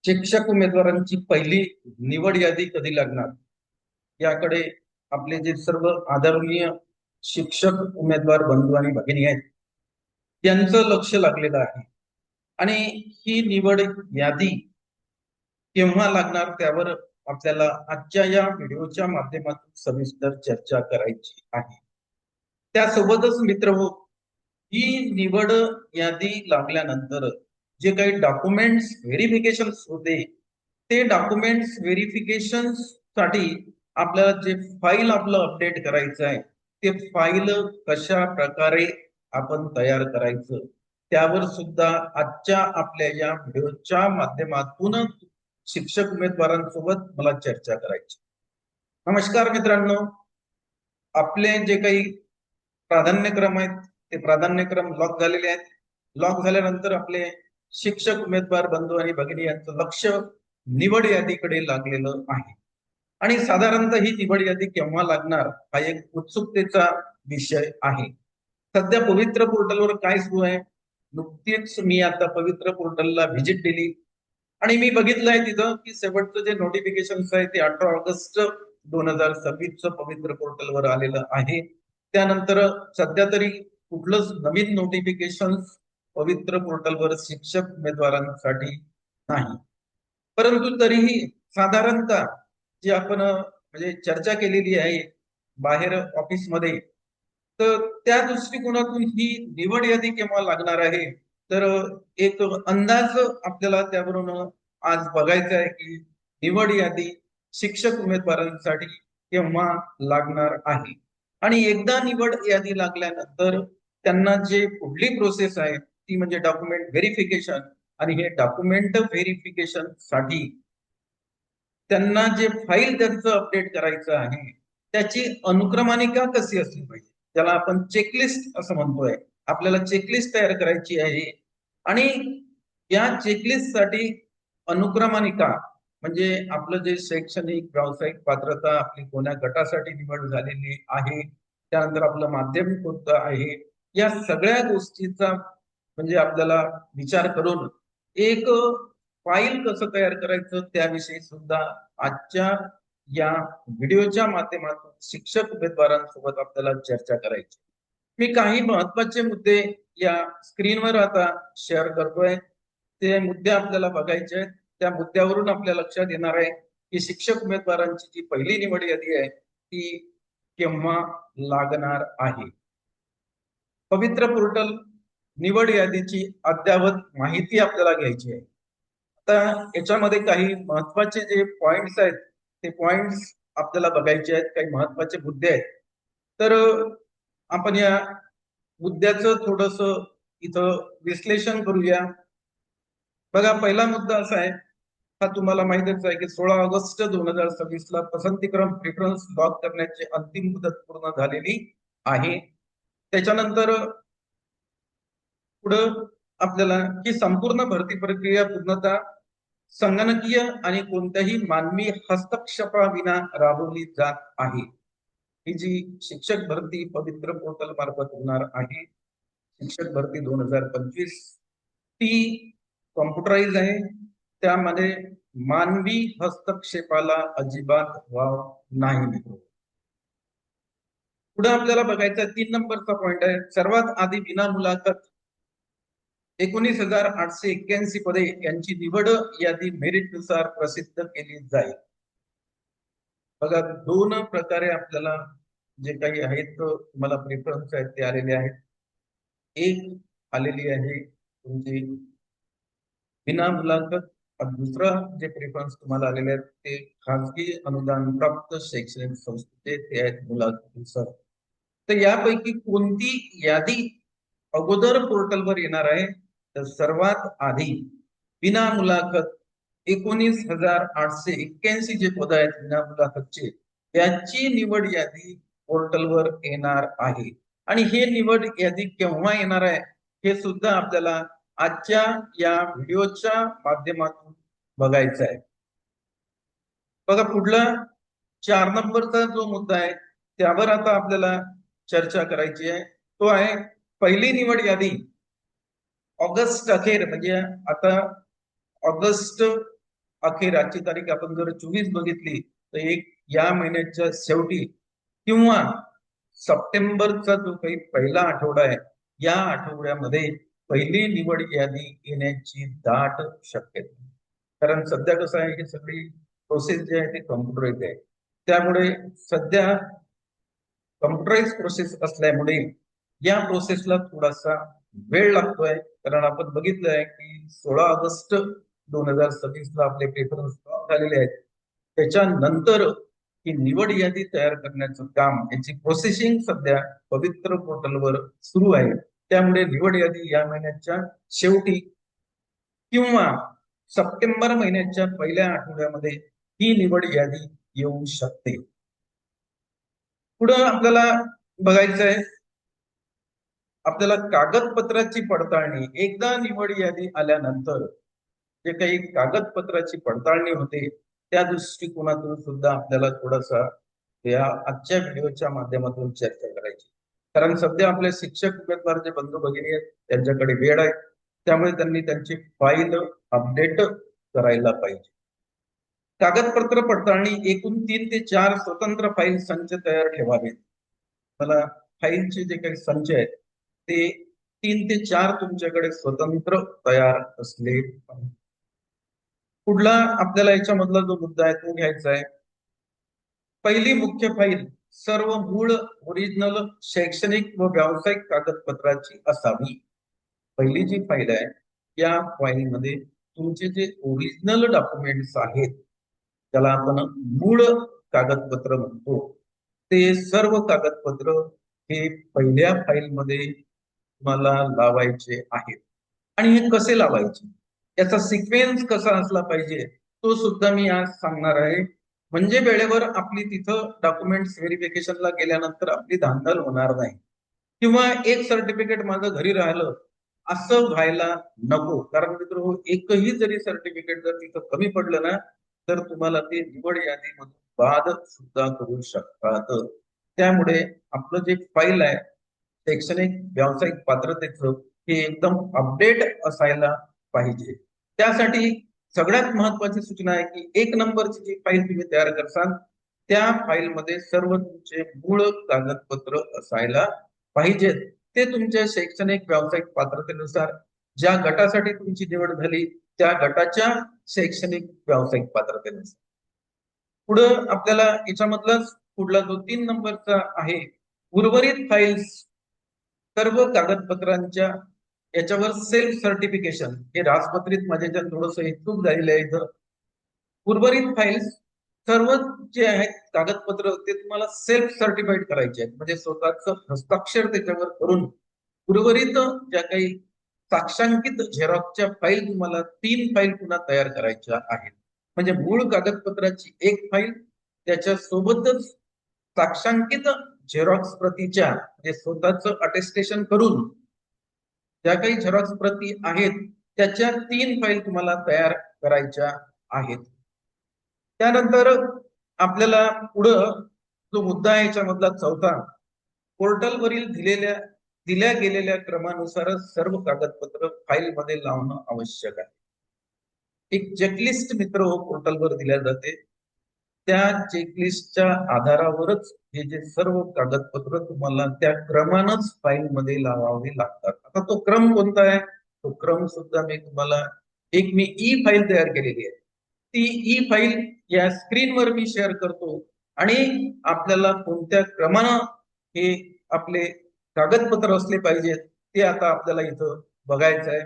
शिक्षक उमेदवारांची पहिली निवड यादी कधी लागणार याकडे आपले जे सर्व आदरणीय शिक्षक उमेदवार बंधू आणि भगिनी आहेत त्यांचं लक्ष लागलेलं आहे. आणि ही निवड यादी केव्हा लागणार त्यावर आपल्याला आजच्या या व्हिडिओच्या माध्यमातून सविस्तर चर्चा करायची आहे. त्यासोबतच मित्रहो, ही निवड यादी लागल्यानंतर जे काही डॉक्युमेंट्स व्हेरिफिकेशन होते ते डॉक्युमेंट्स व्हेरिफिकेशन साठी आपल्याला जे फाईल आपलं अपडेट करायचं आहे ते फाईल कशा प्रकारे आपण तयार करायचं त्यावर सुद्धा आजच्या आपल्या या व्हिडिओच्या माध्यमातून शिक्षक उमेदवारांसोबत मला चर्चा करायची. नमस्कार मित्रांनो, आपले जे काही प्राधान्यक्रम आहेत ते प्राधान्यक्रम लॉक झालेले आहेत. लॉक झाल्यानंतर आपले शिक्षक उमेदवार बंधू आणि भगिनी यांचं लक्ष निवड यादीकडे लागलेलं आहे. आणि साधारणतः ही निवड यादी केव्हा लागणार हा एक उत्सुकतेचा विषय आहे. सध्या पवित्र पोर्टलवर काय सुरू आहे, नुकतीच मी आता पवित्र पोर्टलला व्हिजिट दिली आणि मी बघितलंय तिथं की शेवटचं जे नोटिफिकेशन आहे ते 18 ऑगस्ट 2026 पवित्र पोर्टलवर आलेलं आहे. त्यानंतर सध्या तरी कुठलंच नवीन नोटिफिकेशन पवित्र पोर्टलवर शिक्षक उमेदवारांसाठी नाही. परंतु तरीही साधारणतः जी आपण म्हणजे चर्चा केलेली आहे बाहेर ऑफिसमध्ये, तर त्या दृष्टिकोनातून ही निवड यादी केव्हा लागणार आहे तर एक अंदाज आपल्याला त्यावरून आज बघायचा आहे की निवड यादी शिक्षक उमेदवारांसाठी केव्हा लागणार आहे. आणि एकदा निवड यादी लागल्यानंतर त्यांना जे पुढली प्रोसेस आहे ती म्हणजे डॉक्युमेंट व्हेरिफिकेशन. आणि हे डॉक्युमेंट व्हेरिफिकेशन साठी त्यांना जे फाईल त्यांचं अपडेट करायचं आहे त्याची अनुक्रमणिका कशी असली पाहिजे, त्याला आपण चेकलिस्ट असं म्हणतोय. आपल्याला चेकलिस्ट तयार करायची आहे आणि या चेकलिस्ट साठी अनुक्रमणिका म्हणजे आपलं जे शैक्षणिक व्यावसायिक पात्रता आपली कोण्या गटासाठी निवड झालेली आहे, त्यानंतर आपलं माध्यमिक कोणतं आहे, या सगळ्या गोष्टीचा म्हणजे आपल्याला विचार करून एक फाईल कसं तयार करायचं त्याविषयी सुद्धा आजच्या या व्हिडिओच्या माध्यमातून शिक्षक उमेदवारांसोबत आपल्याला चर्चा करायची. मी काही महत्वाचे मुद्दे या स्क्रीनवर आता शेअर करतोय. ते मुद्दे आपल्याला बघायचे आहेत. त्या मुद्द्यावरून आपल्या लक्षात येणार आहे की शिक्षक उमेदवारांची जी पहिली निवड यादी आहे ती केव्हा लागणार आहे. पवित्र पोर्टल निवड यादीची अद्ययावत माहिती आपल्याला घ्यायची आहे. आता याच्यामध्ये काही महत्वाचे जे पॉइंट्स आहेत ते पॉइंट्स आपल्याला बघायचे आहेत, काही महत्वाचे मुद्दे आहेत. तर आपण या मुद्द्याचं थोडस इथं विश्लेषण करूया. बघा, पहिला मुद्दा असा आहे, हा तुम्हाला माहितच आहे की 16 ऑगस्ट 2026 ला पसंतीक्रम प्रेफरन्स लॉक करण्याची अंतिम मुदत पूर्ण झालेली आहे. त्याच्यानंतर पुढं आपल्याला ही संपूर्ण भरती प्रक्रिया पूर्णतः संगणकीय आणि कोणत्याही मानवी हस्तक्षेपाविना राबवली जात आहे. ही जी शिक्षक भरती पवित्र पोर्टल मार्फत होणार आहे, शिक्षक भरती 2025, ती कॉम्प्युटराइज आहे. त्यामध्ये मानवी हस्तक्षेपाला अजिबात वाव नाही. पुढे आपल्याला बघायचं 3 नंबरचा पॉइंट आहे, सर्वात आधी विना मुलाखत 19,881 पदे यांची निवड यादी मेरिट नुसार प्रसिद्ध केली जाईल. बघा, दोन प्रकारे आपल्याला जे काही आहेत तुम्हाला प्रेफरन्स आहेत ते आलेले आहेत. एक आलेली आहे तुमची विना मुलाखत आणि दुसरा जे प्रेफरन्स तुम्हाला आलेले आहेत ते खाजगी अनुदान प्राप्त शैक्षणिक संस्थेचे ते आहेत मुलाखतीनुसार. तर यापैकी कोणती यादी अगोदर पोर्टलवर येणार आहे तर सर्वात आधी विना मुलाखत 19,881 जे पद आहेत विना मुलाखतचे त्याची निवड यादी पोर्टलवर येणार आहे. आणि हे निवड यादी केव्हा येणार आहे हे सुद्धा आपल्याला आजच्या या व्हिडिओच्या माध्यमातून बघायचं आहे. बघा, पुढला 4 नंबरचा जो मुद्दा आहे त्यावर आता आपल्याला चर्चा करायची आहे, तो आहे पहिली निवड यादी ऑगस्ट अखेर म्हणजे आता ऑगस्ट अखेर आजची तारीख आपण जर 24 बघितली तर एक या महिन्याच्या शेवटी किंवा सप्टेंबरचा जो काही पहिला आठवडा आहे या आठवड्यामध्ये पहिली निवड यादी येण्याची दाट शक्यता. कारण सध्या कसं आहे की सगळी प्रोसेस जी आहे ती कम्प्युटराइज आहे, त्यामुळे सध्या कम्प्युटराइज प्रोसेस असल्यामुळे या प्रोसेसला थोडासा वेळ लागतोय. कारण आपण बघितलं आहे की 16 ऑगस्ट 2026 ला आपले पेपर स्टॉप झालेले आहेत. त्याच्यानंतर ही निवड यादी तयार करण्याचं काम याची प्रोसेसिंग सध्या पवित्र पोर्टलवर सुरू आहे. त्यामुळे निवड यादी या महिन्याच्या शेवटी किंवा सप्टेंबर महिन्याच्या पहिल्या आठवड्यामध्ये ही निवड यादी येऊ शकते. पुढं आपल्याला बघायचं आहे, आपल्याला कागदपत्राची पडताळणी. एकदा निवड यादी आल्यानंतर जे काही कागदपत्राची पडताळणी होते त्या दृष्टिकोनातून सुद्धा आपल्याला थोडासा या आजच्या व्हिडिओच्या माध्यमातून चर्चा करायची. कारण सध्या आपले शिक्षक उमेदवार जे बंधू भगिनी आहेत त्यांच्याकडे वेळ आहे, त्यामुळे त्यांनी त्यांची फाईल अपडेट करायला पाहिजे. कागदपत्र पडताळणी एकूण 3 ते 4 स्वतंत्र फाईल संच तयार ठेवावेत. मला फाईलचे जे काही संच आहेत ते 3 ते 4 तुमच्याकडे स्वतंत्र तयार असले पाहिजे. पुढला आपल्याला याच्यामधला जो मुद्दा आहे तो घ्यायचा आहे. पहिली मुख्य फाईल सर्व मूळ ओरिजिनल शैक्षणिक व व्यावसायिक कागदपत्राची असावी. पहिली जी फाईल आहे या फाईलमध्ये तुमचे जे ओरिजिनल डॉक्युमेंट्स आहेत त्याला आपण मूळ कागदपत्र म्हणतो, ते सर्व कागदपत्र हे पहिल्या फाईलमध्ये तुम्हाला लावायचे आहेत. आणि हे कसे लावायचे, याचा सिक्वेन्स कसा असला पाहिजे तो सुद्धा मी आज सांगणार आहे. म्हणजे वेळेवर आपली तिथं डॉक्युमेंट्स व्हेरिफिकेशनला गेल्यानंतर आपली धांदल होणार नाही, किंवा एक सर्टिफिकेट माझं घरी राहिलं असं व्हायला नको. कारण मित्र एकही जरी सर्टिफिकेट जर तिथं कमी पडलं ना तर तुम्हाला ते निवड यादीमधून बाद सुद्धा करू शकतात. त्यामुळे आपलं जे फाईल आहे शैक्षणिक व्यावसायिक पात्रतेचं हे एकदम अपडेट असायला पाहिजे. त्यासाठी सगळ्यात महत्वाची सूचना आहे की 1 नंबरची जी फाईल तुम्ही तयार करसाल त्या फाईलमध्ये सर्व तुमचे मूळ कागदपत्र असायला पाहिजेत. ते तुमच्या शैक्षणिक व्यावसायिक पात्रतेनुसार ज्या गटासाठी तुमची निवड झाली त्या गटाच्या शैक्षणिक व्यावसायिक पात्रतेनुसार. पुढं आपल्याला याच्यामधलाच पुढला जो 3 नंबरचा आहे, उर्वरित फाईल्स सर्व कागदपत्रांच्या याच्यावर सेल्फ सर्टिफिकेशन. हे राजपत्रित माझ्याच्या थोडस चूक झालेलं आहे इथं. उर्वरित फाईल्स सर्व जे आहेत कागदपत्र ते तुम्हाला सेल्फ सर्टिफाईड करायचे आहेत, म्हणजे स्वतःच हस्ताक्षर त्याच्यावर करून उर्वरित ज्या काही साक्षांकित झेरॉक्सच्या फाईल तुम्हाला 3 फाईल पुन्हा तयार करायच्या आहेत. म्हणजे मूळ कागदपत्राची एक फाईल, त्याच्या सोबतच साक्षांकित झेरॉक्स प्रतीच्या म्हणजे स्वतःच अटेस्टेशन करून ज्या काही झेरॉक्स प्रती आहेत त्याच्या 3 फाईल तुम्हाला तयार करायच्या आहेत. त्यानंतर आपल्याला पुढं जो मुद्दा आहे याच्यामधला चौथा, पोर्टलवरील दिल्या गेलेल्या क्रमानुसारच सर्व कागदपत्र फाईलमध्ये लावणं आवश्यक आहे. एक चेकलिस्ट मित्र पोर्टलवर दिल्या जाते, त्या चेकलिस्टच्या आधारावरच हे जे सर्व कागदपत्र तुम्हाला त्या क्रमानच फाईलमध्ये लावावे लागतात. आता तो क्रम कोणता आहे, तो क्रम सुद्धा मी तुम्हाला मी ई फाईल तयार केलेली आहे, ती ई फाईल या स्क्रीनवर मी शेअर करतो आणि आपल्याला कोणत्या क्रमानं हे आपले कागदपत्र असले पाहिजेत ते आता आपल्याला इथं बघायचं आहे.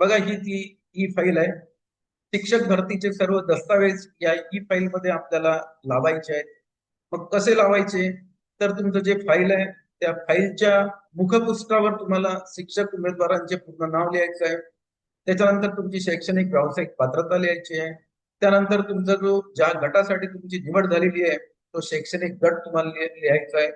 बघा ही ती ई फाईल आहे. शिक्षक भरतीचे सर्व दस्तावेज या ई फाईल मध्ये आपल्याला लावायचे आहेत. मग कसे लावायचे, तर तुमचं जे फाईल आहे त्या फाईलच्या मुखपृष्ठावर तुम्हाला शिक्षक उमेदवारांचे पूर्ण नाव लिहायचं आहे. त्याच्यानंतर तुमची शैक्षणिक व्यावसायिक पात्रता लिहायची आहे. त्यानंतर तुमचा जो ज्या गटासाठी तुमची निवड झालेली आहे तो शैक्षणिक गट तुम्हाला लिहायचा आहे.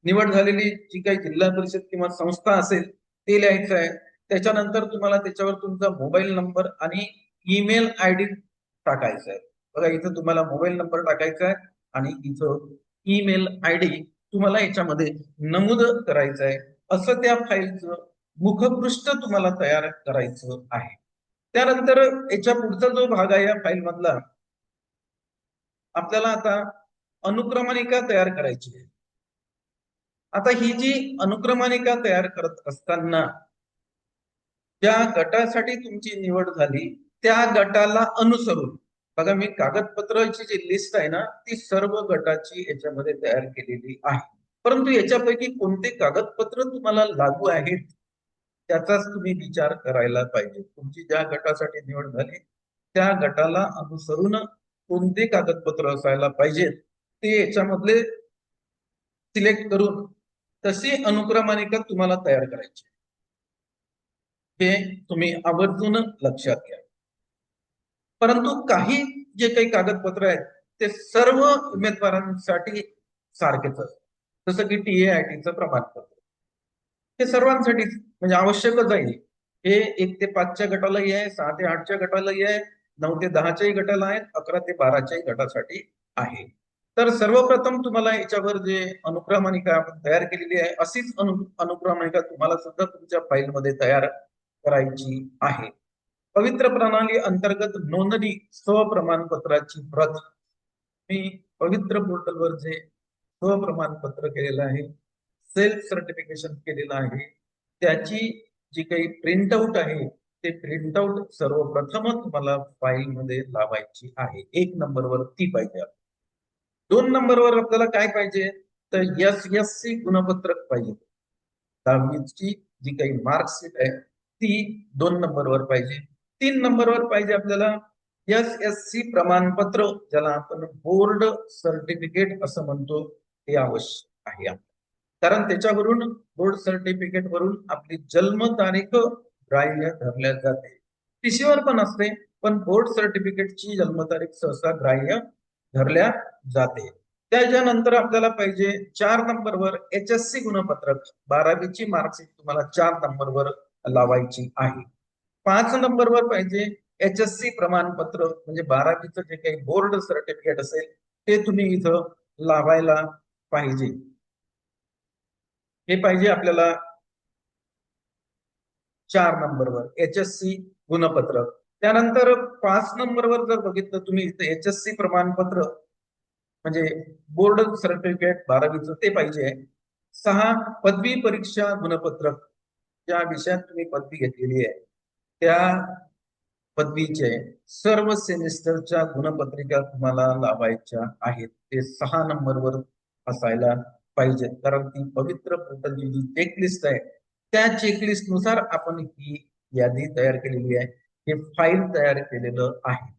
निवड झालेली जी काही जिल्हा परिषद किंवा संस्था असेल ते लिहायचं आहे. त्याच्यानंतर तुम्हाला त्याच्यावर तुमचा मोबाईल नंबर आणि ईमेल आयडी टाकायचा आहे. बघा इथं तुम्हाला मोबाईल नंबर टाकायचा आहे आणि इथं ईमेल आयडी तुम्हाला याच्यामध्ये नमूद करायचं आहे. असं त्या फाईलचं मुखपृष्ठ तुम्हाला तयार करायचं आहे. त्यानंतर याच्या पुढचा जो भाग आहे या फाईल मधला, आपल्याला आता अनुक्रमणिका तयार करायची आहे. आता ही जी अनुक्रमणिका तयार करत असताना ज्या गटासाठी तुमची निवड झाली त्या गटाला अनुसरून, बघा मी कागदपत्राची जी लिस्ट आहे ना ती सर्व गटाची याच्यामध्ये तयार केलेली आहे. परंतु याच्यापैकी कोणते कागदपत्र तुम्हाला लागू आहेत त्याचाच तुम्ही विचार करायला पाहिजे. तुमची ज्या गटासाठी निवड झाली त्या गटाला अनुसरून कोणते कागदपत्र असायला पाहिजेत ते याच्यामधले सिलेक्ट करून तशी अनुक्रमणिका तुम्हाला तयार करायची. हे तुम्ही आवर्जून लक्षात घ्या. परंतु काही जे काही कागदपत्र आहेत ते सर्व उमेदवारांसाठी सारखेच असतात. जसं की TAITचं प्रमाणपत्र हे सर्वांसाठीच म्हणजे आवश्यकच आहे. हे 1 ते 5च्या गटालाही आहे, 6 ते 8च्या गटालाही आहे, 9 ते 10च्याही गटाला आहेत, 11 ते 12च्याही गटासाठी आहे. तर सर्वप्रथम तुम्हाला याच्यावर जे अनुक्रमणिका आपण तयार केलेली आहे अशीच अनुक्रमणिका तुम्हाला सुद्धा तुमच्या फाईलमध्ये तयार करायची आहे. पवित्र प्रणाली अंतर्गत नोंदणी स्वप्रमाणपत्राची प्रत मी पवित्र पोर्टलवर जे स्वप्रमाणपत्र केलेलं आहे, सेल्फ सर्टिफिकेशन केलेलं आहे, त्याची जी काही प्रिंटआउट आहे ते प्रिंटआउट सर्वप्रथम तुम्हाला फाईल मध्ये लावायची आहे. 1 नंबरवर ती पाहिजे. 2 नंबरवर आपल्याला काय पाहिजे तर SSC गुणपत्रक पाहिजे. 10वीची जी काही मार्कशीट आहे ती 2 नंबरवर पाहिजे. 3 नंबरवर पाहिजे आपल्याला SSC प्रमाणपत्र, ज्याला आपण बोर्ड सर्टिफिकेट असं म्हणतो, हे आवश्यक आहे. कारण त्याच्यावरून बोर्ड सर्टिफिकेट वरून आपली जन्मतारीख ग्राह्य धरल्या जाते. TCवर पण असते पण बोर्ड सर्टिफिकेटची जन्मतारीख सहसा ग्राह्य धरल्या जाते. त्याच्यानंतर आपल्याला पाहिजे 4 नंबरवर HSC गुणपत्रक, 12वीची मार्कशीट तुम्हाला 4 नंबरवर लावायची आहे. 5 नंबरवर पाहिजे HSC प्रमाणपत्र म्हणजे 12वीचं जे काही बोर्ड सर्टिफिकेट असेल ते तुम्ही इथं लावायला पाहिजे. हे पाहिजे आपल्याला 4 नंबरवर HSC गुणपत्रक. त्यानंतर 5 नंबरवर जर बघितलं तुम्ही HSC प्रमाणपत्र म्हणजे बोर्ड सर्टिफिकेट 12वीचं ते पाहिजे. 6 पदवी परीक्षा गुणपत्रक, ज्या विषयात तुम्ही पदवी घेतलेली आहे त्या पदवीचे सर्व सेमिस्टरच्या गुणपत्रिका तुम्हाला लावायच्या आहेत. ते 6 नंबरवर असायला पाहिजे. कारण ती पवित्र पोर्टलची जी चेकलिस्ट आहे त्या चेकलिस्ट नुसार आपण ही यादी तयार केलेली आहे, हे फाईल तयार केलेलं आहे.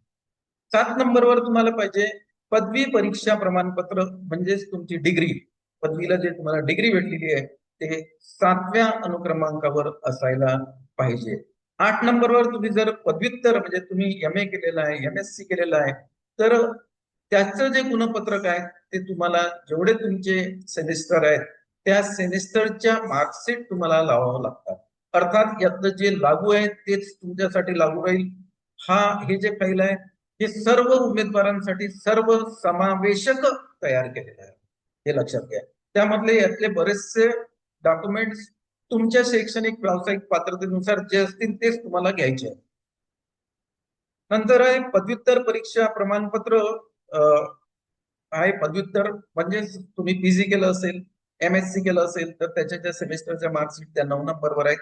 7 नंबरवर तुम्हाला पाहिजे पदवी परीक्षा प्रमाणपत्र म्हणजेच तुमची डिग्री, पदवीला जे तुम्हाला डिग्री भेटलेली आहे ते 7व्या अनुक्रमांकावर असायला पाहिजे. 8 नंबरवर तुम्ही जर पदव्युत्तर म्हणजे तुम्ही MA केलेलं आहे, MSc केलेलं आहे तर त्याचं जे गुणपत्रक आहे ते तुम्हाला जेवढे तुमचे सेमिस्टर आहेत त्या सेमिस्टरच्या मार्कशीट तुम्हाला लावावं लागतात. अर्थात यातलं जे लागू आहे तेच तुमच्यासाठी लागू राहील. हे जे फाईल आहे हे सर्व उमेदवारांसाठी सर्व समावेशक तयार केलेलं आहे, हे लक्षात घ्या. त्यामधले यातले बरेचसे डॉक्युमेंट्स तुमच्या शैक्षणिक व्यावसायिक पात्रतेनुसार जे असतील तेच तुम्हाला घ्यायचे आहे. नंतर आहे पदव्युत्तर परीक्षा प्रमाणपत्र. आहे पदव्युत्तर म्हणजे तुम्ही PG केलं असेल, MSc केलं असेल तर त्याच्या ज्या सेमिस्टरच्या मार्कशीट त्या 9 नंबरवर आहेत,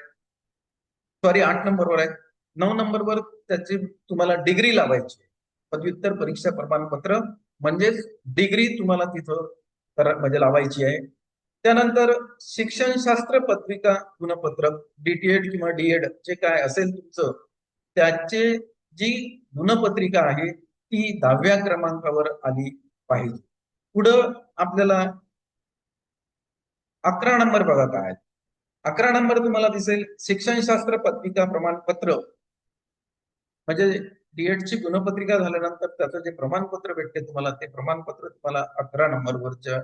सॉरी 8 नंबरवर आहेत. 9 नंबरवर त्याची तुम्हाला डिग्री लावायची. पदव्युत्तर परीक्षा प्रमाणपत्र म्हणजेच डिग्री तुम्हाला तिथं म्हणजे लावायची आहे. त्यानंतर शिक्षणशास्त्र पत्रिका गुणपत्रक, DTED किंवा DED जे काय असेल तुमचं त्याचे जी गुणपत्रिका आहे ती 10व्या क्रमांकावर आली पाहिजे. पुढं आपल्याला 11 नंबर बघा काय. 11 नंबर तुम्हाला दिसेल शिक्षणशास्त्र पत्रिका प्रमाणपत्र म्हणजे DEDची गुणपत्रिका झाल्यानंतर त्याचं जे प्रमाणपत्र भेटते तुम्हाला ते प्रमाणपत्र तुम्हाला 11 नंबरवरच्या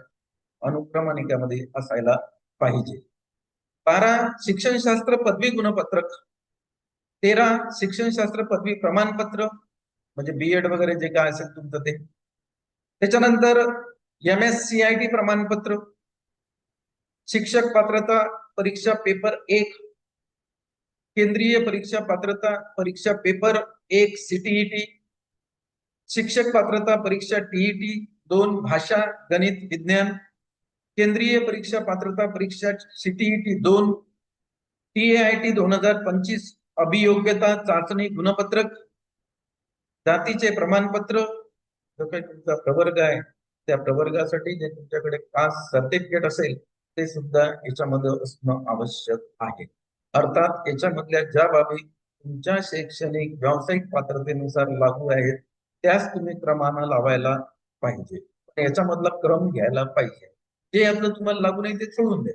अनुक्रमणिकेमध्ये असायला पाहिजे. 12 शिक्षणशास्त्र पदवी गुणपत्रक, 13 शिक्षणशास्त्र पदवी प्रमाणपत्र म्हणजे BED वगैरे जे काय असेल तुमचं ते. त्याच्यानंतर MSCIT प्रमाणपत्र, शिक्षक पात्रता परीक्षा पेपर 1, केंद्रीय परीक्षा पात्रता परीक्षा पेपर 1 सीटीईटी, शिक्षक पात्रता परीक्षा टीईटी 2 भाषा गणित विज्ञान, केंद्रीय परीक्षा पात्रता परीक्षा सीटीईटी 2, TAIT 2025 अभियोग्यता चाचणी गुणपत्रक, जातीचे प्रमाणपत्र, जो काही तुमचा प्रवर्ग आहे त्या प्रवर्गासाठी जे तुमच्याकडे कास्ट सर्टिफिकेट असेल ते सुद्धा याच्यामध्ये असणं आवश्यक आहे. अर्थात याच्यामधल्या ज्या बाबी तुमच्या शैक्षणिक व्यावसायिक पात्रतेनुसार लागू आहेत त्याच तुम्ही क्रमानं लावायला पाहिजे. याच्यामधला क्रम घ्यायला पाहिजे. जे आपलं तुम्हाला लागू नाही ते सोडून द्या.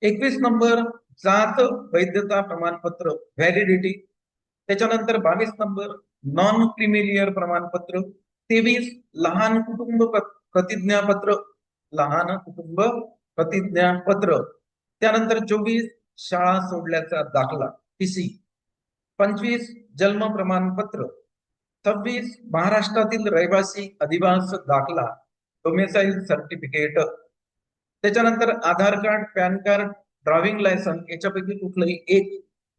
21 नंबर जात वैधता प्रमाणपत्र व्हॅलिडिटी, त्याच्यानंतर 22 नंबर नॉन क्रिमिलियर प्रमाणपत्र, 23 लहान कुटुंब प्रतिज्ञापत्र, लहान कुटुंब प्रतिज्ञापत्र, त्यानंतर 24 शाळा सोडल्याचा दाखला टीसी, 25 जन्म प्रमाणपत्र, 26 महाराष्ट्रातील रहिवासी अधिवास दाखला डोमेसाईल सर्टिफिकेट, त्याच्यानंतर Aadhaar card, PAN card, driving licence याच्यापैकी कुठलंही एक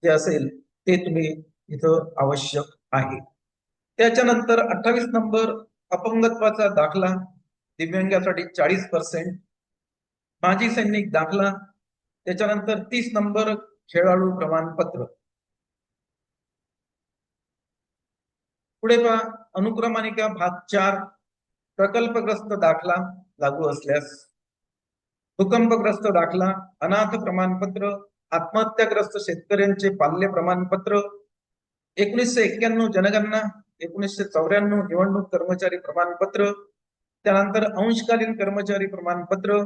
जे असेल ते तुम्ही इथं आवश्यक आहे. त्याच्यानंतर 28 नंबर अपंगत्वाचा दाखला दिव्यांगासाठी 40%, माजी सैनिक दाखला, त्याच्यानंतर 30 नंबर खेळाडू प्रमाणपत्र. पुढे पहा अनुक्रमानिका भाग 4 प्रकल्पग्रस्त दाखला लागू असल्यास, भूकंपग्रस्त दाखला, अनाथ प्रमाणपत्र, आत्महत्याग्रस्त शेतकऱ्यांचे पाल्य प्रमाणपत्र, 1991 जनगणना, 1994 निवडणूक कर्मचारी प्रमाणपत्र, त्यानंतर अंशकालीन कर्मचारी प्रमाणपत्र,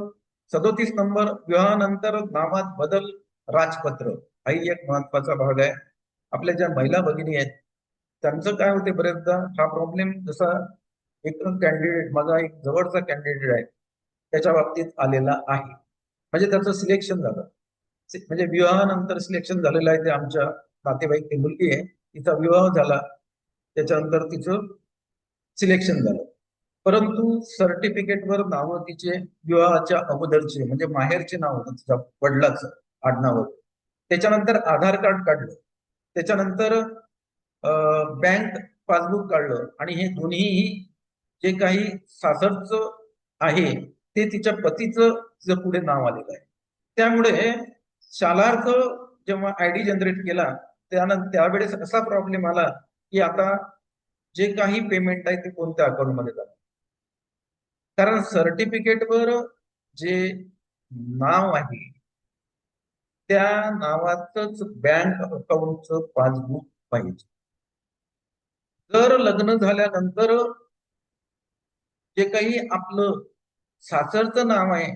37 नंबर विवाहानंतर नावात बदल राजपत्र. हाही एक महत्वाचा भाग आहे. आपल्या ज्या महिला भगिनी आहेत त्यांचं काय होते बरेचदा हा प्रॉब्लेम, जसा एक कॅन्डिडेट माझा एक जवळचा कॅन्डिडेट आहे त्याच्या बाबतीत आलेला आहे. म्हणजे त्याचं सिलेक्शन झालं, म्हणजे विवाहानंतर सिलेक्शन झालेलं आहे. ते आमच्या नातेवाईक ती मुलगी आहे, तिचा विवाह झाला, त्याच्यानंतर तिचं सिलेक्शन झालं, परंतु सर्टिफिकेटवर नावं तिचे विवाहाच्या अगोदरचे म्हणजे माहेरचे नाव होतं तिच्या वडिलाचं आडनाव, त्याच्यानंतर आधार कार्ड काढलं, त्याच्यानंतर बँक पासबुक काढलं आणि हे दोन्ही जे काही सासरचं आहे ते तिच्या पतीचं पुढे नाव आलेलं आहे. त्यामुळे शालार्थ जेव्हा आयडी जनरेट केला त्यानंतर त्यावेळेस असा प्रॉब्लेम आला की आता जे काही पेमेंट आहे ते कोणत्या अकाउंटमध्ये जातं, कारण सर्टिफिकेटवर जे नाव आहे त्या नावातच बँक अकाउंटचं पासबुक पाहिजे. जर लग्न झाल्यानंतर जे काही आपलं सासरचं नाव आहे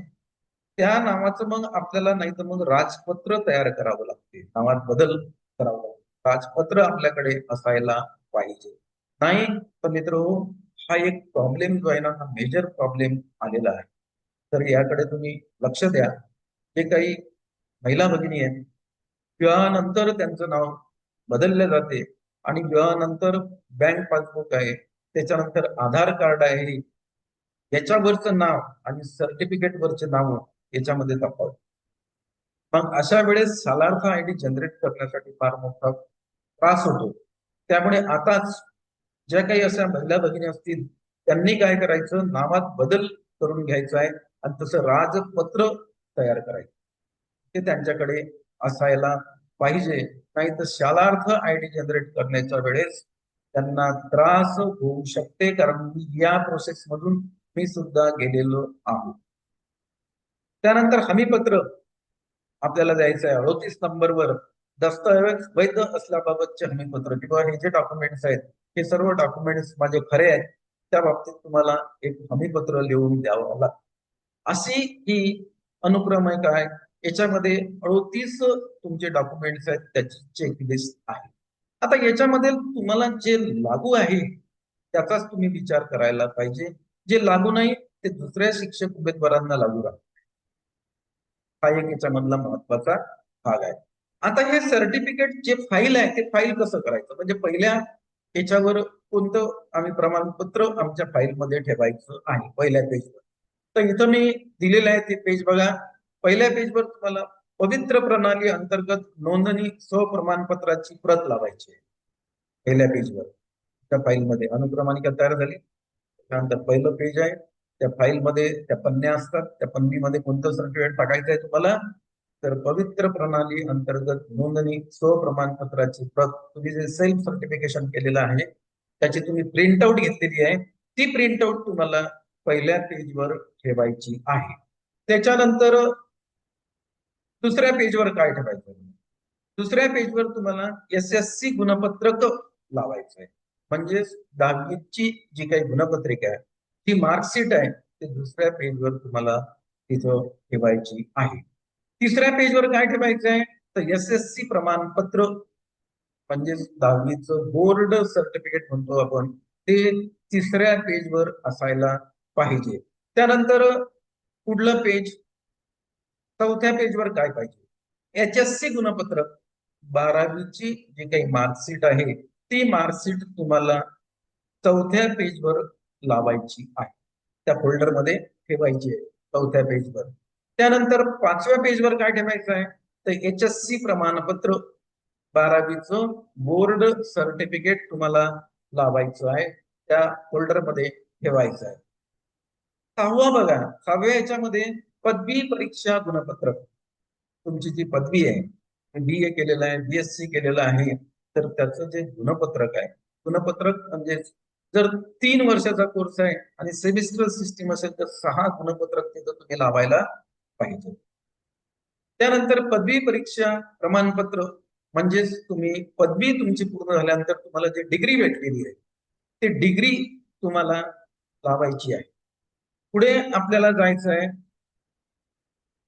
त्या नावाचं मग आपल्याला नाही तर मग राजपत्र तयार करावं लागते, नावात बदल करावा लागतो. राजपत्र आपल्याकडे असायला पाहिजे. नाही तर मित्र हा एक प्रॉब्लेम जो आहे ना हा मेजर प्रॉब्लेम आलेला आहे. तर याकडे तुम्ही लक्ष द्या. जे काही महिला भगिनी आहेत विवाहानंतर त्यांचं नाव बदलले जाते आणि विवाहानंतर बँक पासबुक आहे, त्याच्यानंतर आधार कार्ड आहे, याच्यावरचं नाव आणि सर्टिफिकेटवरचे नाव याच्यामध्ये तफावत. मग अशा वेळेस सालार्थ आयडी जनरेट करण्यासाठी फार मोठा त्रास होतो. त्यामुळे आताच ज्या काही अशा महिला भगिनी असतील त्यांनी काय करायचं, नावात बदल करून घ्यायचा आहे आणि तसं राजपत्र तयार करायचं ते त्यांच्याकडे असायला पाहिजे. नाही तर शालार्थ आयडी जनरेट करण्याच्या वेळेस त्यांना त्रास होऊ शकते, कारण या प्रोसेस मधून मी सुद्धा गेलेलो आहे. त्यानंतर हमीपत्र आपल्याला द्यायचं आहे 38 नंबरवर दस्तऐवज वैध असल्याबाबतचे हमीपत्र किंवा हे जे डॉक्युमेंट्स आहेत हे सर्व डॉक्युमेंट्स माझे खरे आहेत त्या बाबतीत तुम्हाला एक हमीपत्र लिहून द्यावं लागतं. अशी ही अनुक्रमिका आहे. याच्यामध्ये 38 तुमचे डॉक्युमेंट्स आहेत त्याची चेकलिस्ट आहे. आता याच्यामध्ये तुम्हाला जे लागू आहे त्याचाच तुम्ही विचार करायला पाहिजे. जे लागू नाही ते दुसऱ्या शिक्षक उमेदवारांना लागू राहते. हा एक याच्यामधला महत्वाचा भाग आहे. आता हे सर्टिफिकेट जे फाईल आहे ते फाईल कसं करायचं, म्हणजे पहिल्या याच्यावर कोणतं आम्ही प्रमाणपत्र आमच्या फाईलमध्ये ठेवायचं आहे पहिल्या पेजवर. तर इथं मी दिलेलं आहे ते पेज बघा. पहिल्या पेजवर तुम्हाला पवित्र प्रणाली अंतर्गत नोंदणी स्वप्रमाणपत्राची प्रत लावायची आहे पहिल्या पेजवर. त्या फाईलमध्ये अनुक्रमानिका तयार झाली, त्यानंतर पहिलं पेज आहे, त्या फाईलमध्ये त्या पन्न्या असतात, त्या पन्नीमध्ये कोणतं सर्टिफिकेट टाकायचं आहे तुम्हाला, तर पवित्र प्रणाली अंतर्गत नोंदणी स्वप्रमाणपत्राची प्रत, तुम्ही जे सेल्फ सर्टिफिकेशन केलेलं आहे त्याची तुम्ही प्रिंटआउट घेतलेली आहे, ती प्रिंटआउट तुम्हाला पहिल्या पेजवर ठेवायची आहे. त्याच्यानंतर दुसऱ्या पेजवर काय ठेवायचं, दुसऱ्या पेजवर तुम्हाला SSC गुणपत्रक लावायचं आहे. म्हणजेच 10वीची जी काही गुणपत्रिका आहे, ती मार्कशीट आहे, ते दुसऱ्या पेजवर तुम्हाला तिथं ठेवायची आहे. तिसऱ्या पेजवर काय ठेवायचं आहे, तर SSC प्रमाणपत्र म्हणजेच 10वीचं बोर्ड सर्टिफिकेट म्हणतो आपण, ते तिसऱ्या पेजवर असायला पाहिजे. त्यानंतर पुढलं पेज, चौथ्या पेजवर काय पाहिजे, HSC गुणपत्रक 12वीची जी काही मार्कशीट आहे, ती मार्कशीट तुम्हाला चौथ्या पेजवर लावायची आहे, त्या फोल्डरमध्ये ठेवायची आहे चौथ्या पेजवर. त्यानंतर 5व्या पेजवर काय ठेवायचं आहे, तर HSC प्रमाणपत्र 12वीचं बोर्ड सर्टिफिकेट तुम्हाला लावायचं आहे, त्या फोल्डरमध्ये ठेवायचं आहे. 6वा बघा, 6व्या याच्यामध्ये पदवी परीक्षा गुणपत्रक, तुमची जी पदवी आहे, BA केलेलं आहे, BSc केलेलं आहे, तर त्याचं जे गुणपत्रक आहे, गुणपत्रक म्हणजे जर 3 वर्षाचा कोर्स आहे आणि सेमिस्टर सिस्टीम असेल तर 6 गुणपत्रक तिथं तुम्ही लावायला पाहिजे. त्यानंतर पदवी परीक्षा प्रमाणपत्र म्हणजेच तुम्ही पदवी तुमची पूर्ण झाल्यानंतर तुम्हाला जी डिग्री भेटलेली आहे, ती डिग्री तुम्हाला लावायची आहे. पुढे आपल्याला जायचं आहे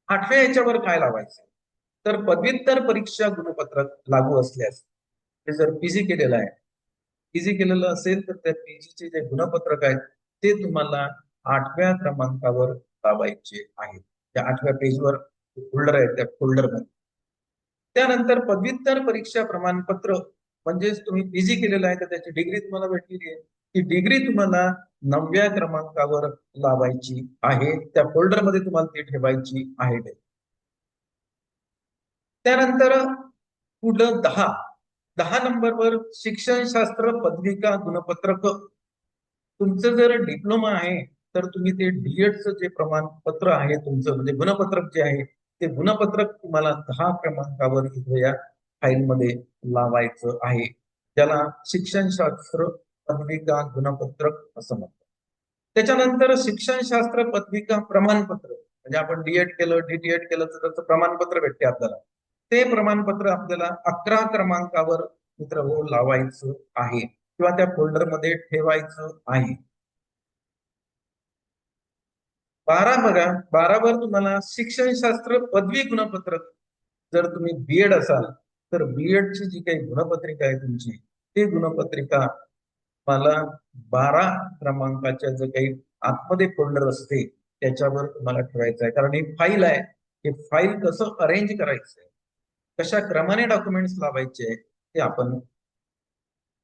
8व्या याच्यावर काय लावायचं, तर पदव्युत्तर परीक्षा गुणपत्रक लागू असल्यास, ते जर PG केलेलं आहे, PG केलेलं असेल तर त्या PGचे जे गुणपत्रक आहेत ते तुम्हाला 8व्या क्रमांकावर लावायचे आहेत. त्या 8व्या पेजवर फोल्डर आहे, त्या फोल्डरमध्ये. त्यानंतर पदव्युत्तर परीक्षा प्रमाणपत्र म्हणजेच तुम्ही PG केलेलं आहे तर त्याची डिग्री तुम्हाला भेटलेली आहे, ती डिग्री तुम्हाला 9व्या क्रमांकावर लावायची आहे, त्या फोल्डरमध्ये तुम्हाला ती ठेवायची आहे. त्यानंतर पुढं 10 नंबरवर शिक्षणशास्त्र पदविका गुणपत्रक, तुमचं जर डिप्लोमा आहे तर तुम्ही ते DEDचं जे प्रमाणपत्र आहे तुमचं, म्हणजे गुणपत्रक जे आहे ते गुणपत्रक तुम्हाला 10 क्रमांकावर या फाईलमध्ये लावायचं आहे, ज्याला शिक्षणशास्त्र पदविका गुणपत्रक असं म्हणतात. त्याच्यानंतर शिक्षणशास्त्र पदविका प्रमाणपत्र, म्हणजे आपण DED केलं, DTED केलं तर त्याचं प्रमाणपत्र भेटते आपल्याला, ते प्रमाणपत्र आपल्याला 11 क्रमांकावर मित्र हो लावायचं आहे किंवा त्या फोल्डरमध्ये ठेवायचं आहे. 12 बघा, 12वर तुम्हाला शिक्षणशास्त्र पदवी गुणपत्रक, जर तुम्ही BED असाल तर BEDची जी काही गुणपत्रिका आहे तुमची, ती गुणपत्रिका मला 12 क्रमांकाच्या जे काही आतमध्ये फोल्डर असते त्याच्यावर तुम्हाला ठेवायचं आहे. कारण ही फाईल आहे, हे फाईल कसं अरेंज करायचंय, कशा क्रमाने डॉक्युमेंट्स लावायचे ते आपण,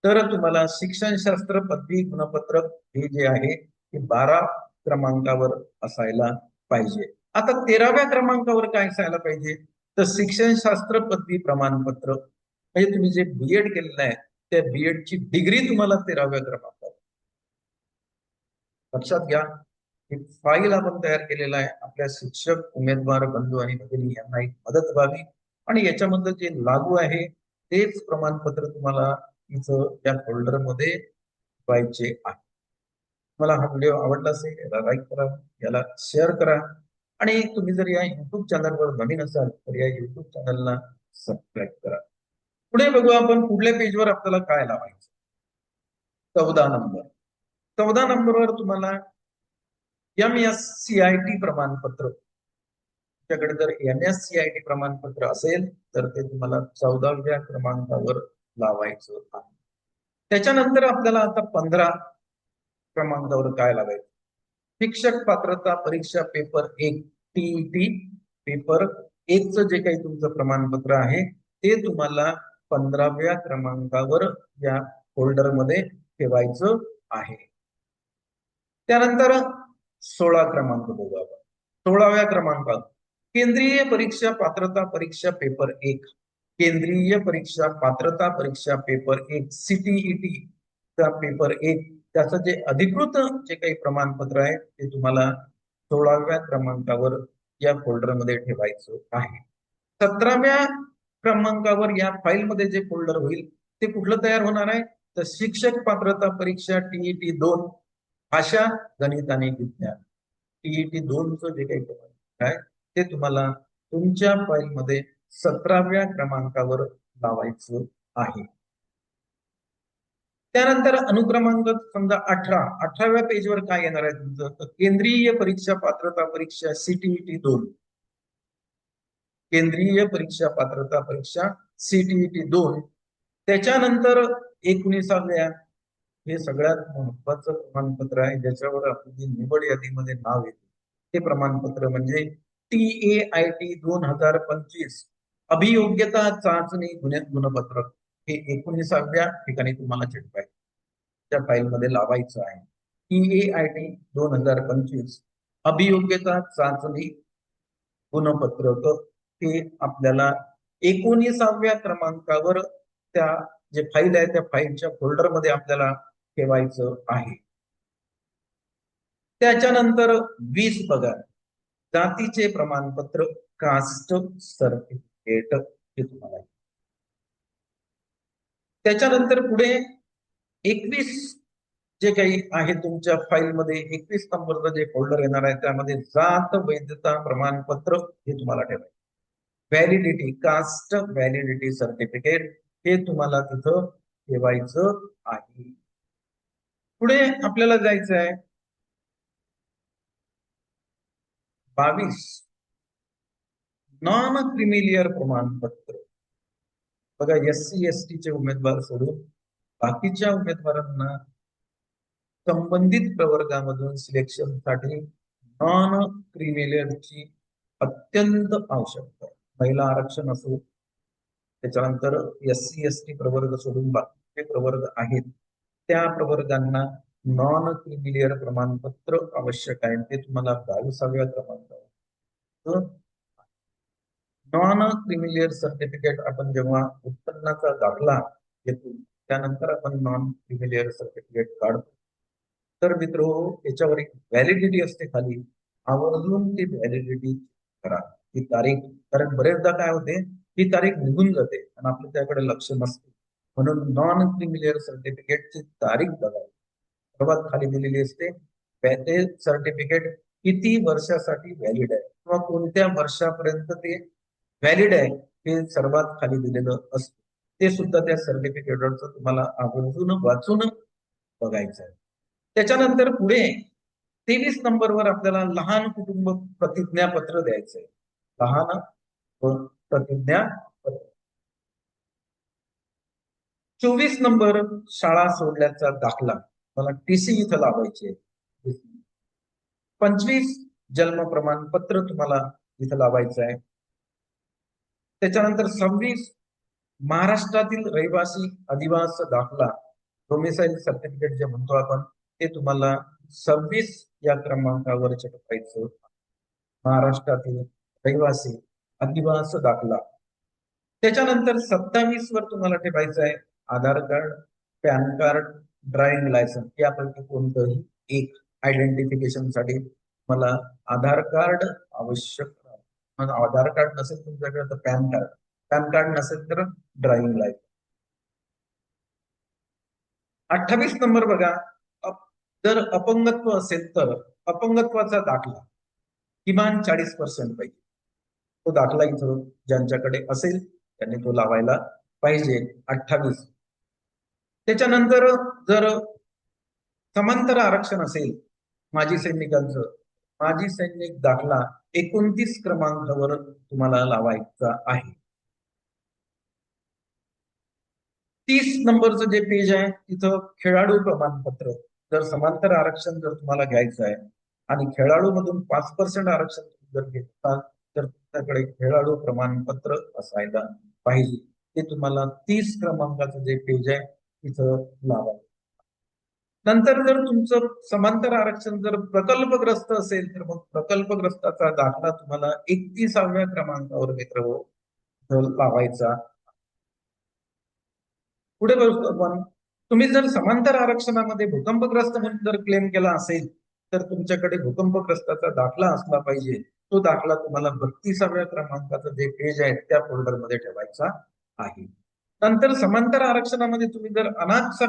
तर तुम्हाला शिक्षणशास्त्र पदवी गुणपत्रक हे जे आहे ते 12 क्रमांकावर असायला पाहिजे. आता 13व्या क्रमांकावर काय असायला पाहिजे, तर शिक्षणशास्त्र पदवी प्रमाणपत्र, म्हणजे तुम्ही जे BED केलेलं आहे त्या BEDची डिग्री तुम्हाला 13व्या क्रमांकावर. लक्षात घ्या, ही फाईल आपण तयार केलेला आहे आपल्या शिक्षक, उमेदवार, बंधू आणि भगिनी यांना एक मदत व्हावी, आणि याच्यामधलं जे लागू आहे तेच प्रमाणपत्र तुम्हाला इथं या फोल्डरमध्ये ठेवायचे आहे. मला हा व्हिडिओ आवडला असेल याला लाईक करा, याला शेअर करा, आणि तुम्ही जर या युट्यूब चॅनलवर नवीन असाल तर या युट्यूब चॅनलला सबस्क्राईब करा. पुढे बघू आपण पुढल्या पेजवर आपल्याला काय लावायचं. 14 नंबर, 14 नंबरवर तुम्हाला MSCIT प्रमाणपत्र, तुमच्याकडे जर MSCIT प्रमाणपत्र असेल तर ते तुम्हाला 14व्या क्रमांकावर लावायचं आहे. त्याच्यानंतर आपल्याला आता 15 क्रमांकावर काय लावायचं, शिक्षक पात्रता परीक्षा पेपर 1 TET पेपर 1चं जे काही तुमचं प्रमाणपत्र आहे ते तुम्हाला 15व्या क्रमांकावर या फोल्डरमध्ये ठेवायचं आहे. त्यानंतर 16 क्रमांक बघू आपण. 16व्या क्रमांकावर केंद्रीय परीक्षा पात्रता परीक्षा पेपर 1, केंद्रीय परीक्षा पात्रता परीक्षा पेपर 1 CTET चा पेपर 1, त्याचं जे अधिकृत जे काही प्रमाणपत्र आहे ते तुम्हाला 16व्या क्रमांकावर या फोल्डरमध्ये ठेवायचं आहे. 17व्या क्रमांकावर या फाईलमध्ये जे फोल्डर होईल ते कुठलं तयार होणार आहे, तर शिक्षक पात्रता परीक्षा TET 2 भाषा गणित आणि विज्ञान. TET 2चं जे काही प्रमाणपत्र आहे ते तुम्हाला तुमच्या फाईलमध्ये 17व्या क्रमांकावर लावायचं आहे. त्यानंतर अनुक्रमांक समजा 18व्या पेजवर काय येणार आहे तुमचं, तर केंद्रीय परीक्षा पात्रता परीक्षा CTET 2, केंद्रीय परीक्षा पात्रता परीक्षा CTET 2. त्याच्यानंतर 19व्या, हे सगळ्यात महत्वाचं प्रमाणपत्र आहे ज्याच्यावर आपली निवड यादीमध्ये नाव येते, ते प्रमाणपत्र म्हणजे TAIT 2025 अभियोग्यता चाचणी गुणपत्रक. हे 19व्या ठिकाणी तुम्हाला चिटवायचं, त्या फाईलमध्ये लावायचं आहे. TAIT 2025 अभियोग्यता चाचणी गुणपत्रक हे आपल्याला 19व्या क्रमांकावर त्या जे फाईल आहे त्या फाईलच्या फोल्डरमध्ये आपल्याला ठेवायचं आहे. त्याच्यानंतर 20 बघा, जातीचे प्रमाणपत्र कास्ट सर्टिफिकेट हे तुम्हाला. त्याच्यानंतर पुढे 21 जे काही आहे तुमच्या फाईलमध्ये 21 नंबरचं जे फोल्डर येणार आहे त्यामध्ये जात वैधता प्रमाणपत्र हे तुम्हाला ठेवायचं. व्हॅलिडिटी कास्ट व्हॅलिडिटी सर्टिफिकेट हे तुम्हाला तिथं ठेवायचं आहे. पुढे आपल्याला जायचं आहे 22 नॉन क्रिमिलियर प्रमाणपत्र. बघा, SC ST चे उमेदवार सोडून बाकीच्या उमेदवारांना संबंधित प्रवर्गामधून सिलेक्शनसाठी नॉन क्रिमिलियरची अत्यंत आवश्यकता आहे. महिला आरक्षण असो, त्याच्यानंतर SC ST प्रवर्ग सोडून बाकीचे प्रवर्ग आहेत त्या प्रवर्गांना नॉन क्रिमिलियर प्रमाणपत्र आवश्यक आहे. ते तुम्हाला 22व्या क्रमांकावर. नॉन क्रिमिलियर सर्टिफिकेट आपण जेव्हा उत्पन्नाचा दाखला घेतो त्यानंतर आपण नॉन क्रिमिलियर सर्टिफिकेट काढतो, तर मित्र याच्यावर एक व्हॅलिडिटी असते खाली, आवर्जून ती व्हॅलिडिटी करा, ती तारीख. कारण बरेचदा काय होते, ही तारीख निघून जाते आणि आपलं त्याकडे लक्ष नसते. म्हणून नॉन क्रिमिलियर सर्टिफिकेटची तारीख बघा, सर्वात खाली दिलेली असते. ते सर्टिफिकेट किती वर्षासाठी व्हॅलिड आहे किंवा कोणत्या वर्षापर्यंत ते व्हॅलिड आहे हे सर्वात खाली दिलेलं असतं. ते सुद्धा त्या सर्टिफिकेटवरचं तुम्हाला आवर्जून वाचून बघायचं आहे. त्याच्यानंतर पुढे 23 नंबरवर आपल्याला लहान कुटुंब प्रतिज्ञापत्र द्यायचंय. लहान प्रतिज्ञापत्र. 24 नंबर शाळा सोडल्याचा दाखला, मला TC इथं लावायचे. 25 जन्म प्रमाणपत्र तुम्हाला इथं लावायचं आहे. त्याच्यानंतर 26 महाराष्ट्रातील रहिवासी अधिवास दाखला, डोमिसाईल सर्टिफिकेट जे म्हणतो आपण, ते तुम्हाला 26 या क्रमांकावर चिटवायचं. महाराष्ट्रातील रहिवासी अधिवास दाखला. त्याच्यानंतर 27 वर तुम्हाला ठेवायचं आहे Aadhaar card, PAN card, driving licence यापैकी कोणतंही एक आयडेंटिफिकेशन साठी मला आधार कार्ड आवश्यक. आधार कार्ड नसेल तुमच्याकडे तर पॅन कार्ड, पॅन कार्ड नसेल तर ड्रायव्हिंग लायसन्स. 28 नंबर बघा, जर अपंगत्व असेल तर अपंगत्वाचा दाखला किमान 40% पैकी, तो दाखला इथं ज्यांच्याकडे असेल त्यांनी तो लावायला पाहिजे. 28. त्याच्यानंतर जर समांतर आरक्षण असेल माजी सैनिकांचं, माजी सैनिक दाखला 29 क्रमांकावर तुम्हाला लावायचा आहे. 30 नंबरचं जे पेज आहे तिथं खेळाडू प्रमाणपत्र. जर समांतर आरक्षण जर तुम्हाला घ्यायचं आहे आणि खेळाडू मधून 5% आरक्षण जर घेतात तर तुमच्याकडे खेळाडू प्रमाणपत्र असायला पाहिजे. ते तुम्हाला 30 क्रमांकाचं जे पेज आहे तिथं लावायचं. नंतर जर तुमचं समांतर आरक्षण जर प्रकल्पग्रस्त असेल तर मग प्रकल्पग्रस्ताचा दाखला तुम्हाला 31व्या क्रमांकावर मित्र हो लावायचा. पुढे बघतो आपण, तुम्ही जर समांतर आरक्षणामध्ये भूकंपग्रस्त म्हणून जर क्लेम केला असेल तर तुमच्याकडे भूकंपग्रस्ताचा दाखला असला पाहिजे. तो दाखला तुम्हाला 32व्या क्रमांकाचं जे पेज आहे त्या फोल्डरमध्ये ठेवायचा आहे. नंतर समांतर आरक्षणामध्ये तुम्ही जर अनाथचा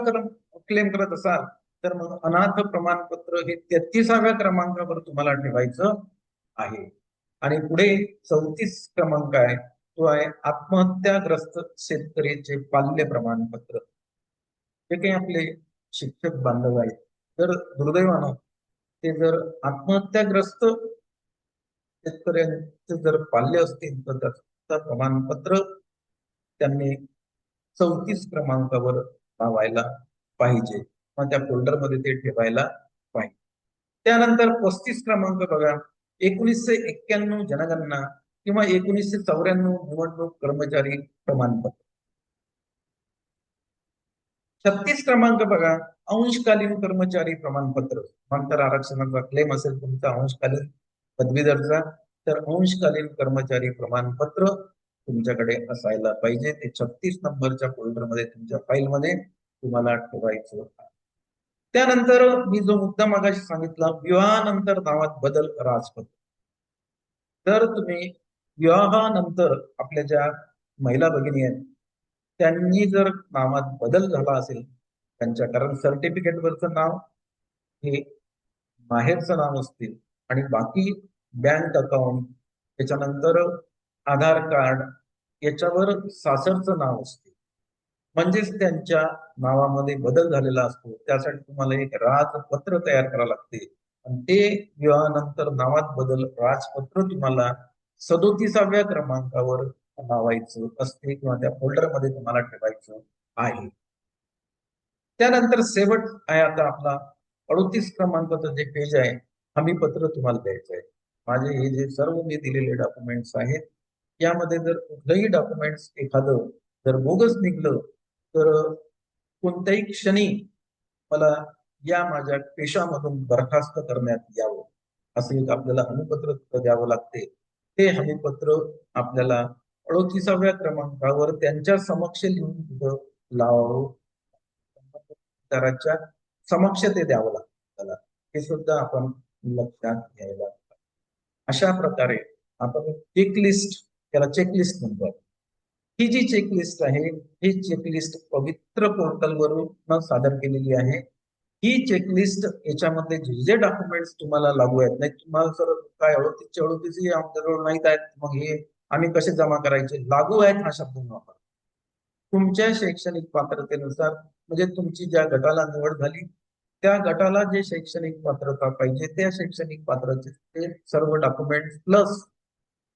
क्लेम करत असाल तर मग अनाथ प्रमाणपत्र हे 33व्या क्रमांकावर तुम्हाला ठेवायचं आहे. आणि पुढे 34 क्रमांक आहे, तो आहे आत्महत्याग्रस्त शेतकरीचे पाल्य प्रमाणपत्र. जे काही आपले शिक्षक बांधव आहेत तर दुर्दैवानं ते जर आत्महत्याग्रस्त शेतकऱ्यांचे जर पाल्य असतील तर त्याचं प्रमाणपत्र त्यांनी 34 क्रमांकावर लावायला पाहिजे, मग त्या फोल्डरमध्ये ते ठेवायला पाहिजे. त्यानंतर 35 क्रमांक बघा, 1991 जनगणना किंवा 1994 निवडणूक कर्मचारी प्रमाणपत्र. 36 क्रमांक बघा, अंशकालीन कर्मचारी प्रमाणपत्र. समांतर आरक्षणाचा क्लेम असेल तुमचा अंशकालीन पदवीधरचा तर अंशकालीन कर्मचारी प्रमाणपत्र तुमच्याकडे असायला पाहिजे. ते 36 नंबरच्या फोल्डरमध्ये तुमच्या फाईलमध्ये तुम्हाला ठेवायचं. त्यानंतर मी जो मुद्दा मागाशी सांगितला, विवाहानंतर नावात बदल राजपत्र. तर तुम्ही विवाहानंतर आपल्या ज्या महिला भगिनी आहेत त्यांनी जर नावात बदल झाला असेल त्यांच्या, कारण सर्टिफिकेटवरचं नाव हे माहेरचं नाव असतील आणि बाकी बँक अकाउंट त्याच्यानंतर आधार कार्ड याच्यावर सासरचं नाव असते, म्हणजेच त्यांच्या नावामध्ये बदल झालेला असतो. त्यासाठी तुम्हाला एक राजपत्र तयार करावं लागते आणि ते विवाहानंतर नावात बदल राजपत्र तुम्हाला 37व्या क्रमांकावर लावायचं असते किंवा त्या फोल्डरमध्ये तुम्हाला ठेवायचं आहे. त्यानंतर शेवट आहे आता आपला 38 क्रमांकाचं जे पेज आहे, हमीपत्र तुम्हाला द्यायचं आहे. माझे हे जे सर्व मी दिलेले डॉक्युमेंट्स आहेत यामध्ये जर कुठलंही डॉक्युमेंट्स एखादं जर बोगस निघलं तर कोणत्याही क्षणी मला या माझ्या पेशामधून बरखास्त करण्यात यावं, असं एक आपल्याला हमीपत्र द्यावं लागते. ते हमीपत्र आपल्याला 38व्या क्रमांकावर त्यांच्या समक्ष लिहून तिथं लावावं, समक्ष ते द्यावं लागतं त्याला. हे सुद्धा आपण लक्षात घ्यायला. अशा प्रकारे आपण चेकलिस्ट, त्याला चेकलिस्ट म्हणतो. ही जी चेकलिस्ट आहे ही चेकलिस्ट पवित्र पोर्टलवरून सादर केलेली आहे. ही चेकलिस्ट याच्यामध्ये जे जे डॉक्युमेंट्स तुम्हाला लागू आहेत, नाही तुम्हाला सर काय अडोतीसची आमच्याजवळ नाहीत आहेत, मग हे आम्ही कसे जमा करायचे, लागू आहेत हा शब्द वापर. तुमच्या शैक्षणिक पात्रतेनुसार म्हणजे तुमची ज्या गटाला निवड झाली त्या गटाला जे शैक्षणिक पात्रता पाहिजे त्या शैक्षणिक पात्रते सर्व डॉक्युमेंट्स प्लस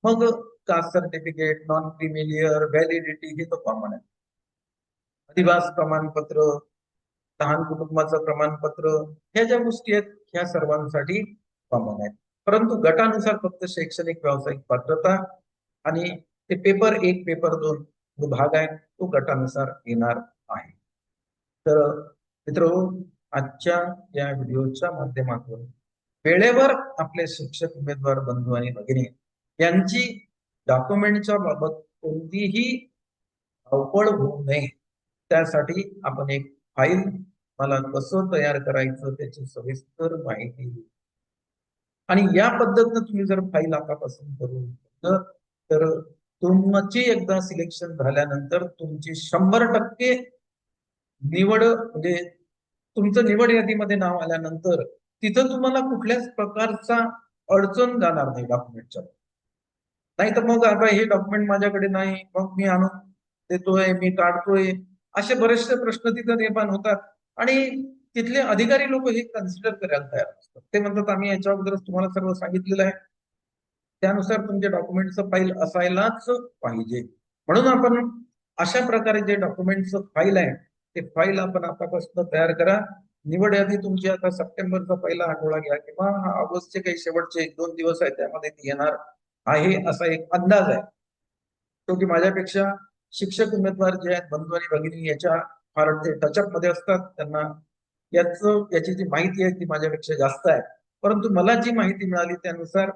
मग caste certificate, non creamy layer, validity हे तर कॉमन आहे. अधिवास प्रमाणपत्र, लहान कुटुंबाचं प्रमाणपत्र, ह्या ज्या गोष्टी आहेत ह्या सर्वांसाठी कॉमन आहेत. परंतु गटानुसार फक्त शैक्षणिक व्यावसायिक पात्रता आणि ते पेपर 1 पेपर 2 जो भाग आहे तो गटानुसार येणार आहे. तर मित्रांनो, आजच्या या व्हिडिओच्या माध्यमातून वेळेवर आपले शिक्षक उमेदवार बंधू आणि भगिनी यांची डॉक्युमेंटच्या बाबत कोणतीही धावपळ होऊ नये त्यासाठी आपण एक फाईल मला कसं तयार करायचं त्याची सविस्तर माहिती दिली. आणि या पद्धतीनं तुम्ही जर फाईल आतापासून करून तर तुमची एकदा सिलेक्शन झाल्यानंतर तुमची 100% निवड म्हणजे तुमचं निवड यादीमध्ये नाव आल्यानंतर तिथं तुम्हाला कुठल्याच प्रकारचा अडचण जाणार नाही डॉक्युमेंटच्या. नाही तर मग आता हे डॉक्युमेंट माझ्याकडे नाही, मग मी आणून देतोय, मी काढतोय, असे बरेचसे प्रश्न तिथं निर्माण होतात आणि तिथले अधिकारी लोक हे कन्सिडर करायला तयार असतात. ते म्हणतात आम्ही याच्या अगोदरच तुम्हाला सर्व सांगितलेलं आहे, त्यानुसार तुमच्या डॉक्युमेंटचं फाईल असायलाच पाहिजे. म्हणून आपण अशा प्रकारे जे डॉक्युमेंटचं फाईल आहे ते फाईल आपण आतापासून तयार करा. निवड यादी तुमची आता सप्टेंबरचा पहिला आठवडा घ्या किंवा ऑगस्टचे काही शेवटचे 1-2 दिवस आहेत त्यामध्ये ती येणार आहे असा एक अंदाज आहे. तो की माझ्यापेक्षा शिक्षक उमेदवार जे आहेत बंधू आणि भगिनी याच्या फार ते टचअप मध्ये असतात, त्यांना याची जी माहिती आहे ती माझ्यापेक्षा जास्त आहे, परंतु मला जी माहिती मिळाली त्यानुसार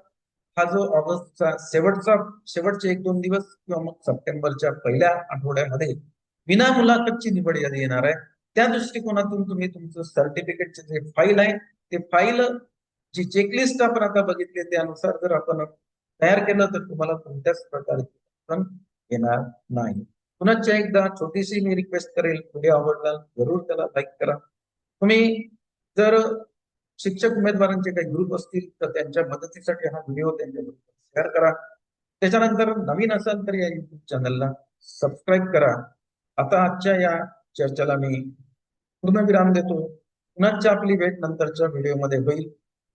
हा जो ऑगस्टचा शेवटचे 1-2 दिवस किंवा मग सप्टेंबरच्या पहिल्या आठवड्यामध्ये विना मुलाखतची निवड यादी येणार आहे. त्या दृष्टिकोनातून तुम्ही तुमचं सर्टिफिकेटचे जे फाईल आहे ते फाईल जी चेकलिस्ट आपण आता बघितली त्यानुसार जर आपण तयार केलं तर तुम्हाला कोणत्याच प्रकारची अडचण येणार नाही. पुन्हा एकदा छोटीशी मी रिक्वेस्ट करेल, व्हिडिओ आवडला जरूर त्याला लाईक करा. तुम्ही जर शिक्षक उमेदवारांचे काही ग्रुप असतील तर त्यांच्या मदतीसाठी हा व्हिडिओ त्यांच्या शेअर करा. त्याच्यानंतर नवीन असाल तर या युट्यूब चॅनलला सबस्क्राईब करा. आता आजच्या या चर्चेला मी पूर्ण विराम देतो. पुन्हा आपली भेट नंतरच्या व्हिडिओमध्ये होईल.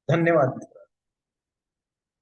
धन्यवाद.